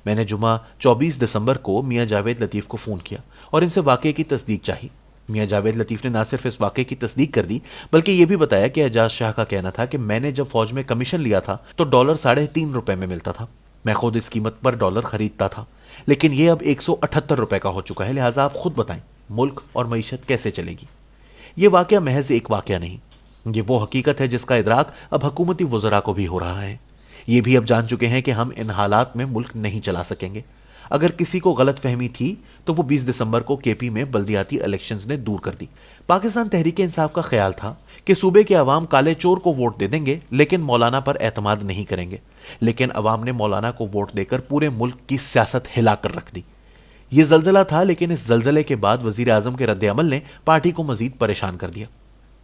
मैंने जुमा 24 दिसंबर को मियां जावेद लतीफ को फोन किया और इनसे वाकये की तस्दीक चाही। मियां जावेद लतीफ ने न सिर्फ इस वाकये की तस्दीक कर दी बल्कि यह भी बताया कि एजाज शाह का कहना था कि मैंने जब फौज में कमीशन लिया था तो डॉलर ₹3.5 में मिलता था। मैं खुद इस कीमत पर डॉलर खरीदता था, लेकिन यह अब ₹178 का हो चुका है। लिहाजा आप खुद बताएं, मुल्क और मईशत कैसे चलेगी? यह वाकया महज एक वाकया नहीं, ये वो हकीकत है जिसका इदराक अब हुकूमती वज़रा को भी हो रहा है। ये भी अब जान चुके हैं कि हम इन हालात में मुल्क नहीं चला सकेंगे। अगर किसी को गलत फहमी थी तो वो 20 दिसंबर को केपी में बल्दियाती इलेक्शंस ने दूर कर दी। पाकिस्तान तहरीक इंसाफ का ख्याल था कि सूबे के अवाम काले चोर को वोट दे देंगे लेकिन मौलाना पर एतमाद नहीं करेंगे, लेकिन अवाम ने मौलाना को वोट देकर पूरे मुल्क की सियासत हिलाकर रख दी। ये जल्जला था, लेकिन इस जल्जले के बाद वजीर आजम के रद्द अमल ने पार्टी को मजीद परेशान कर दिया।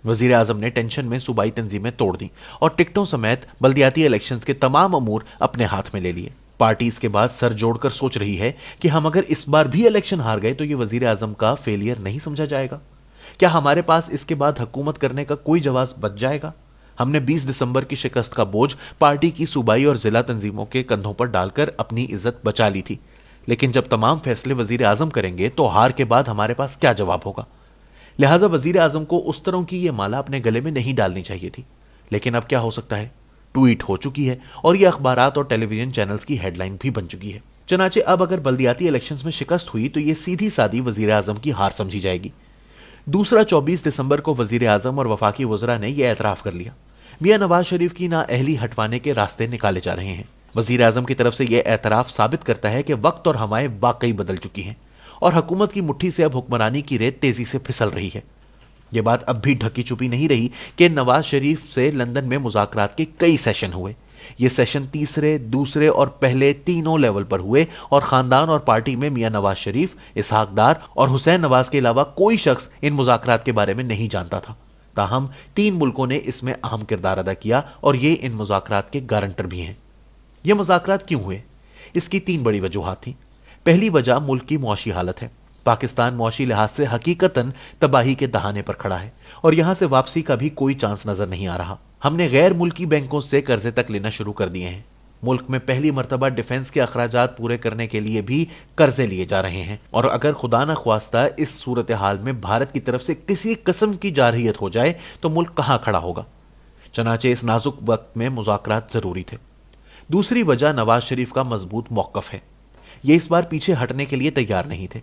वजीर आजम ने टेंशन में सूबाई तंजीमें तोड़ दी और टिकटों समेत बल्दियाती इलेक्शंस के तमाम अमूर अपने हाथ में ले लिए। पार्टी इसके बाद सर जोड़कर सोच रही है कि हम अगर इस बार भी इलेक्शन हार गए तो ये वजीर आजम का फेलियर नहीं समझा जाएगा? क्या हमारे पास इसके बाद हुकूमत करने का कोई जवाब बच जाएगा? हमने 20 दिसंबर की शिकस्त का बोझ पार्टी की सूबाई और जिला तंजीमों के कंधों पर डालकर अपनी इज्जत बचा ली थी, लेकिन जब तमाम फैसले वजीर आजम करेंगे तो हार के बाद हमारे पास क्या जवाब होगा? लिहाजा वजीर आजम को उस तरह की यह माला अपने गले में नहीं डालनी चाहिए थी। लेकिन अब क्या हो सकता है? ट्वीट हो चुकी है और यह अखबारात और टेलीविजन चैनल्स की हेडलाइन भी बन चुकी है। चनाचे अब अगर बल्दियाती इलेक्शंस में शिकस्त हुई तो यह सीधी सादी वजीर आजम की हार समझी जाएगी। दूसरा 24 दिसंबर को वजीर आजम और वफाकी वज़रा ने यह एतराफ कर लिया, मियां नवाज शरीफ की नाअहली हटवाने के रास्ते निकाले जा रहे हैं। वजीर आजम की तरफ से यह एतराफ साबित करता है कि वक्त और हवाएं वाकई बदल चुकी हैं और हुकूमत की मुट्ठी से अब हुक्मरानी की रेत तेजी से फिसल रही है। यह बात अब भी ढकी छुपी नहीं रही कि नवाज शरीफ से लंदन में मुज़ाकरात के कई सेशन हुए। ये सेशन तीसरे, दूसरे और पहले तीनों लेवल पर हुए और खानदान और पार्टी में मियां नवाज शरीफ, इसहाक डार और हुसैन नवाज के अलावा कोई शख्स इन मुज़ाकरात के बारे में नहीं जानता था। ताहम 3 मुल्कों ने इसमें अहम किरदार अदा किया और ये इन मुज़ाकरात के गारंटर भी हैं। ये मुज़ाकरात क्यों हुए? इसकी 3 बड़ी वजूहात थी। पहली वजह मुल्क की मुआशी हालत है। पाकिस्तान मुआशी लिहाज से हकीकतन तबाही के दहाने पर खड़ा है और यहां से वापसी का भी कोई चांस नजर नहीं आ रहा। हमने गैर मुल्की बैंकों से कर्जे तक लेना शुरू कर दिए हैं। मुल्क में पहली मर्तबा डिफेंस के अखराजात पूरे करने के लिए भी कर्जे लिए जा रहे हैं और अगर खुदा न ख्वास्ता इस सूरत हाल में भारत की तरफ से किसी किस्म की जारहियत हो जाए तो मुल्क कहां खड़ा होगा? चनाचे इस नाजुक वक्त में मुज़ाकरात जरूरी थे। दूसरी वजह नवाज शरीफ का मजबूत मौकफ है। ये इस बार पीछे हटने के लिए तैयार नहीं थे।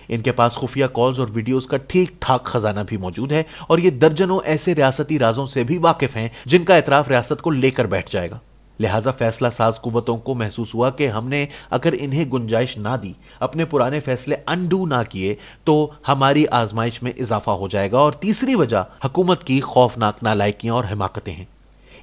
इनके पास खुफिया कॉल्स और वीडियोस का ठीक ठाक खजाना भी मौजूद है और ये दर्जनों ऐसे रियासती राजों से भी वाकिफ हैं जिनका एतराफ रियासत को लेकर बैठ जाएगा। लिहाजा फैसला साज कुव्वतों को महसूस हुआ कि हमने अगर इन्हें गुंजाइश ना दी, अपने पुराने फैसले अनडू ना किए तो हमारी आजमाइश में इजाफा हो जाएगा। और तीसरी वजह हुकूमत की खौफनाक नालायकियां और हिमाकतें हैं।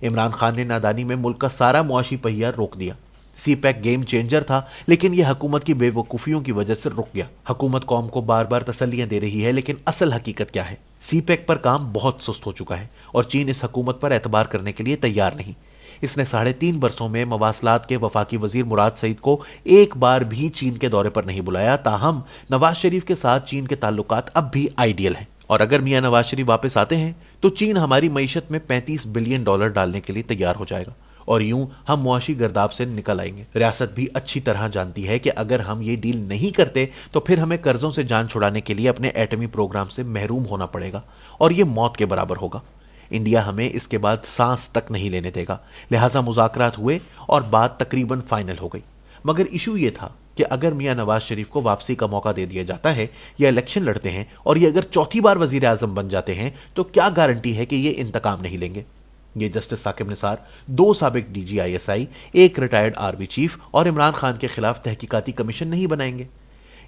इमरान खान ने नादानी में मुल्क का सारा मुआशी पहिया रोक दिया। सी पैक गेम चेंजर था, लेकिन यह हुकूमत की बेवकूफियों की वजह से रुक गया। हुकूमत कौम को बार बार तसल्लियां दे रही है, लेकिन असल हकीकत क्या है? सी पैक पर काम बहुत सुस्त हो चुका है और चीन इस हुकूमत पर एतबार करने के लिए तैयार नहीं। इसने 3.5 बरसों में मवासलात के वफाकी वजीर मुराद सईद को एक बार भी चीन के दौरे पर नहीं बुलाया। ताहम नवाज शरीफ के साथ चीन के ताल्लुकात अब भी आइडियल हैं और अगर मियां नवाज शरीफ वापस आते हैं तो चीन हमारी मईशत में $35 बिलियन डालने के लिए तैयार हो जाएगा और यूं हम मुआशी गर्दाब से निकल आएंगे। रियासत भी अच्छी तरह जानती है कि अगर हम ये डील नहीं करते तो फिर हमें कर्जों से जान छुड़ाने के लिए अपने एटमी प्रोग्राम से महरूम होना पड़ेगा और यह मौत के बराबर होगा। इंडिया हमें इसके बाद सांस तक नहीं लेने देगा। लिहाजा मुज़ाकरात हुए और बात तकरीबन फाइनल हो गई। मगर इशू यह था कि अगर मियां नवाज शरीफ को वापसी का मौका दे दिया जाता है या इलेक्शन लड़ते हैं और ये अगर चौथी बार वजीर आजम बन जाते हैं तो क्या गारंटी है कि ये इंतकाम नहीं लेंगे? ये जस्टिस साकिब निसार, 2 साबिक DGISI, एक रिटायर्ड आर्मी चीफ और इमरान खान के खिलाफ तहकीकाती कमीशन नहीं बनाएंगे।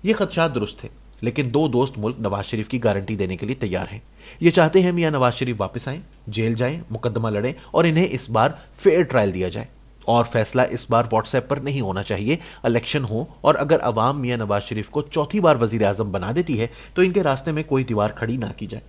ये खदशात दुरुस्त थे, लेकिन 2 दोस्त मुल्क नवाज शरीफ की गारंटी देने के लिए तैयार हैं। ये चाहते हैं मियां नवाज शरीफ वापस आएं, जेल जाएं, मुकदमा लड़ें और इन्हें इस बार फेयर ट्रायल दिया जाए। और फैसला इस बार व्हाट्सएप पर नहीं होना चाहिए, इलेक्शन हो और अगर अवाम मियां नवाज शरीफ को चौथी बार वजीर आजम बना देती है तो इनके रास्ते में कोई दीवार खड़ी ना की जाए।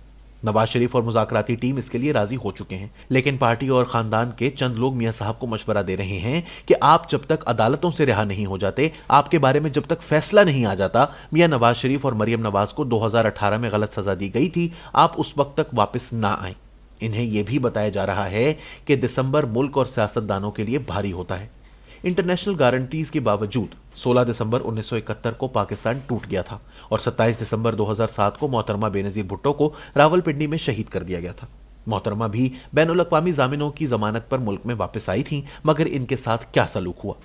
नवाज शरीफ और मुज़ाकराती टीम इसके लिए राजी हो चुके हैं, लेकिन पार्टी और खानदान के चंद लोग मियां साहब को मशवरा दे रहे हैं कि आप जब तक अदालतों से रिहा नहीं हो जाते, आपके बारे में जब तक फैसला नहीं आ जाता, मियां नवाज शरीफ और मरियम नवाज को 2018 में गलत सजा दी गई थी, आप उस वक्त तक वापस ना आए। इन्हें यह भी बताया जा रहा है कि दिसंबर मुल्क और सियासतदानों के लिए भारी होता है। इंटरनेशनल गारंटीज के बावजूद 16 दिसंबर 1971 को पाकिस्तान टूट गया था और 27 दिसंबर 2007 को मोहतरमा बेनजीर भुट्टो को रावलपिंडी में शहीद कर दिया गया था। मोहतरमा भी बैनुल अक़वामी जामिनों की जमानत पर मुल्क में वापस आई थीं, मगर इनके साथ क्या सलूक हुआ।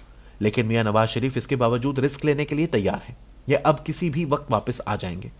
लेकिन मियां नवाज शरीफ इसके बावजूद रिस्क लेने के लिए तैयार हैं। यह अब किसी भी वक्त वापस आ जाएंगे।